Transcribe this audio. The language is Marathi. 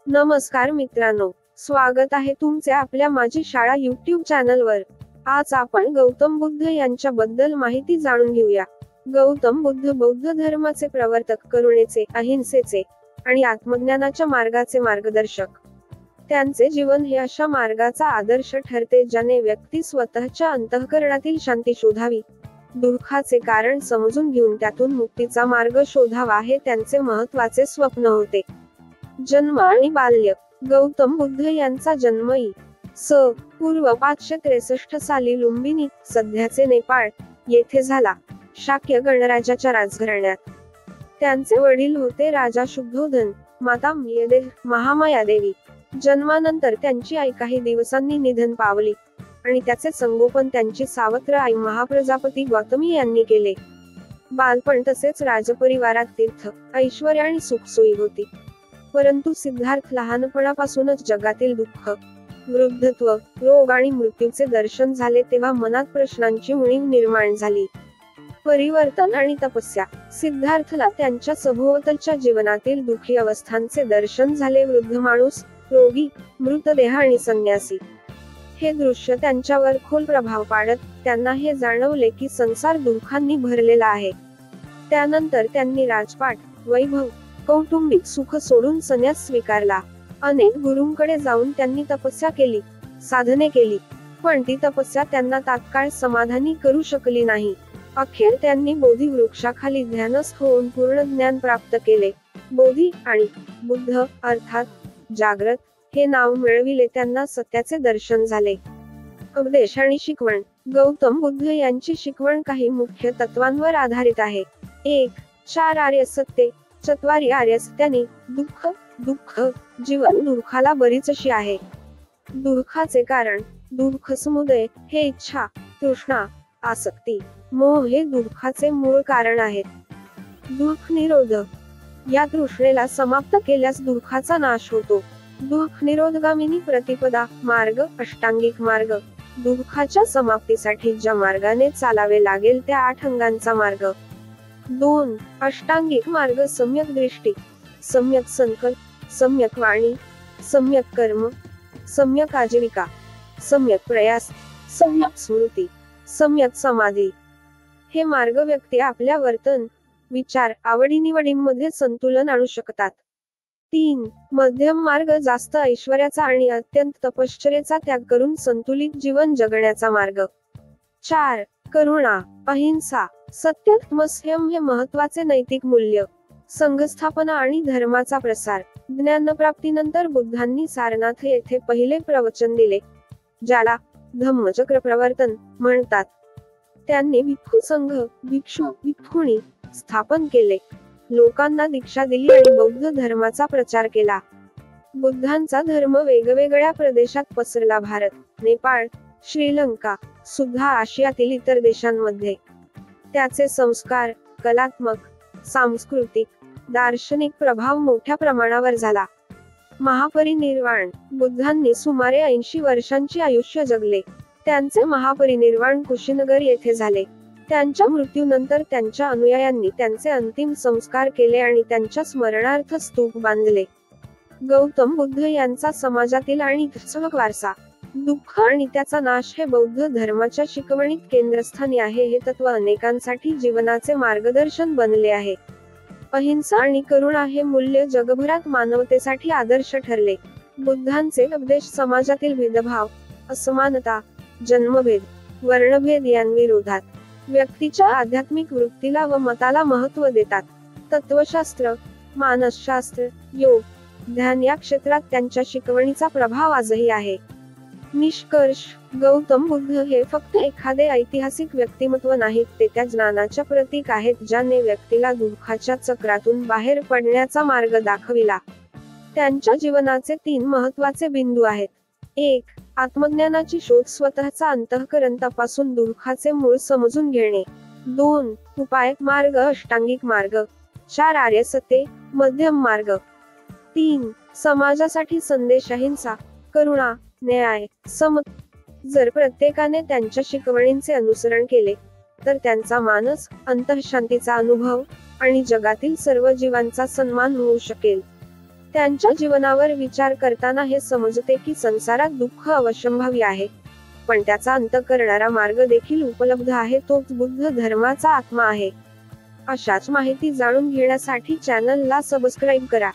नमस्कार मित्रांनो, स्वागत आहे तुमचे आपल्या माझी शाळा YouTube चॅनलवर। आज आपण गौतम बुद्ध यांच्याबद्दल माहिती जाणून घेऊया। गौतम बुद्ध बौद्ध धर्माचे प्रवर्तक, करुणेचे, अहिंसेचे आणि आत्मज्ञानाच्या मार्गाचे मार्गदर्शक। त्यांचे जीवन हे अशा मार्गाचा आदर्श ठरते ज्याने व्यक्ती स्वतःच्या अंतःकरणातील शांती शोधावी, दुःखाचे कारण समजून घेऊन त्यातून मुक्तीचा मार्ग शोधावा हे त्यांचे महत्त्वाचे स्वप्न होते। जन्म आणि बाल्य। गौतम बुद्ध यांचा जन्म इ.स. पूर्व 563 साली लुंबिनी, सध्याचे नेपाळ येथे झाला, शाक्य गणराजाच्या राजघराण्यात। त्यांचे वडील होते राजा शुद्धोधन, माता महामाया देवी। जन्मानंतर त्यांची आई काही दिवसांनी निधन पावली आणि त्याचे संगोपन त्यांची सावत्र आई महाप्रजापती गौतमी यांनी केले। बालपण तसेच राजपरिवारात तीर्थ, ऐश्वर्य आणि सुखसोयी होती, परंतु सिद्धार्थ लहानपणापासूनच जगातील दुःख, वृद्धत्व, रोग आणि मृत्यूचे दर्शन झाले तेव्हा मनात प्रश्नांची उणीव निर्माण झाली। परिवर्तन आणि तपस्या। सिद्धार्थला त्यांच्या सभोवतालच्या जीवनातील दुःखी अवस्थांचे दर्शन झाले, वृद्ध माणूस, रोगी, मृतदेह आणि संन्यासी। हे दृश्य त्यांच्यावर खोल प्रभाव पाडत त्यांना हे जाणवले की संसार दुःखांनी भरलेला आहे। त्यानंतर त्यांनी राजपाट, वैभव, कौटुंबिक सुख सोडून संन्यास स्वीकारला। अनेक गुरूंकडे जाऊन त्यांनी तपस्या केली, साधने केली, पण ती तपस्या त्यांना तात्काळ समाधानी करू शकली नाही। अखेर त्यांनी बोधी वृक्षाखाली ध्यानस्थ होऊन पूर्ण ज्ञान प्राप्त केले। बोधी आणि बुद्ध अर्थात जागृत हे नाव मिळविले त्यांना सत्याचे दर्शन झाले। उपदेश आणि शिकवण। गौतम बुद्ध यांची शिकवण काही मुख्य तत्वांवर आधारित आहे। 1. 4 आर्य सत्ये। चत्वारी आर्य सत्यानी। दुःख जीवन दुःखाला बरीच अशी आहे। दुःखाचे कारण। दुःख समुदय हे इच्छा, तृष्णा, आसक्ती, मोह हे दुःखाचे मूळ कारण आहेत। दुःख निरोध या तृष्णेला समाप्त केल्यास दुःखाचा नाश होतो। दुःख निरोधगामिनी प्रतिपदा मार्ग, अष्टांगिक मार्ग। दुःखाच्या समाप्तीसाठी ज्या मार्गाने चालावे लागेल त्या 8 अंगांचा मार्ग। 2. अष्टांगिक मार्ग। सम्यक दृष्टी, सम्यक संकल्प, सम्यक वाणी, सम्यक कर्म, सम्यक आजीविका, सम्यक प्रयास, सम्यक स्मृती, सम्यक समाधी। हे मार्ग व्यक्ती आपल्या वर्तन, विचार, आवडीनिवडींमध्ये संतुलन आणू शकतात। 3. मध्यम मार्ग। जास्त ऐश्वर्याचा आणि अत्यंत तपश्चर्येचा त्याग करून संतुलित जीवन जगण्याचा मार्ग। 4. करुणा, अहिंसा, सत्य, संयम हे महत्त्वाचे नैतिक मूल्य। संघस्थापना आणि धर्माचा प्रसार। ज्ञानप्राप्तीनंतर बुद्धांनी सारनाथ येथे पहिले प्रवचन दिले, ज्याला धम्मचक्र प्रवर्तन म्हणतात। त्यांनी भिक्खू संघ, भिक्षू, भिक्खुणी स्थापन केले, लोकांना दीक्षा दिली आणि बौद्ध धर्माचा प्रचार केला। बुद्धांचा धर्म वेगवेगळ्या प्रदेशात पसरला, भारत, नेपाळ, श्रीलंका सुद्धा आशियातील इतर देशांमध्ये। त्याचे संस्कार, कलात्मक, सांस्कृतिक, दार्शनिक प्रभाव मोठ्या प्रमाणावर झाला। महापरिनिर्वाण। बुद्धांनी सुमारे 80 वर्षांची आयुष्य जगले। त्यांचे महापरिनिर्वाण कुशीनगर येथे झाले। त्यांच्या मृत्यूनंतर त्यांच्या अनुयायांनी त्यांचे अंतिम संस्कार केले आणि त्यांच्या स्मरणार्थ स्तूप बांधले। गौतम बुद्ध यांचा समाजातील आणि धार्मिक वारसा। दुःख आणि त्याचा नाश हे बौद्ध धर्माच्या शिकवणीत केंद्रस्थानी आहे। हे तत्व अनेकांसाठी जीवनाचे मार्गदर्शन बनले आहे। अहिंसा आणि करुणा हे मूल्य जगभरात मानवतेसाठी आदर्श ठरले। बुद्धांचे उपदेश समाजातील भेदभाव, असमानता, जन्मभेद, वर्णभेद यांविरोधात, व्यक्तीच्या आध्यात्मिक वृत्तीला व मताला महत्त्व देतात। तत्वशास्त्र, मानसशास्त्र, योग, ध्यान या क्षेत्रात त्यांच्या शिकवणीचा प्रभाव आजही आहे। निष्कर्ष। गौतम बुद्ध हे फक्त एखादे ऐतिहासिक व्यक्तिमत्व नाहीत, ते त्या ज्ञानाच्या प्रतीक आहेत ज्याने व्यक्तीला दुःखाच्या चक्रातून बाहेर पडण्याचा मार्ग दाखविला। त्यांच्या जीवनाचे 3 महत्त्वाचे बिंदू आहेत। 1. आत्मज्ञानाची शोध, स्वतःचा अंतःकरण तपासून दुःखाचे मूळ समजून घेणे। 2. उपाय मार्ग, अष्टांगिक मार्ग। 4 आर्य सत्ये, मध्यम मार्ग। 3. समाजासाठी संदेश, अहिंसा, करुणा, न्याय, समता। जर प्रत्येकाने त्यांच्या शिकवणींचे अनुसरण केले तर त्यांचा मानस, अंतःशांतीचा अनुभव आणि जगातील सर्व जीवांचा सन्मान होऊ शकेल। त्यांच्या जीवनावर विचार करताना हे समजते की संसारात दुःख अवश्यंभावी आहे, पण त्याचा अंत करणारा मार्ग देखील उपलब्ध आहे, तोच बुद्ध धर्माचा आत्मा आहे. अशाच माहिती जाणून घेण्यासाठी चॅनलला सबस्क्राईब करा.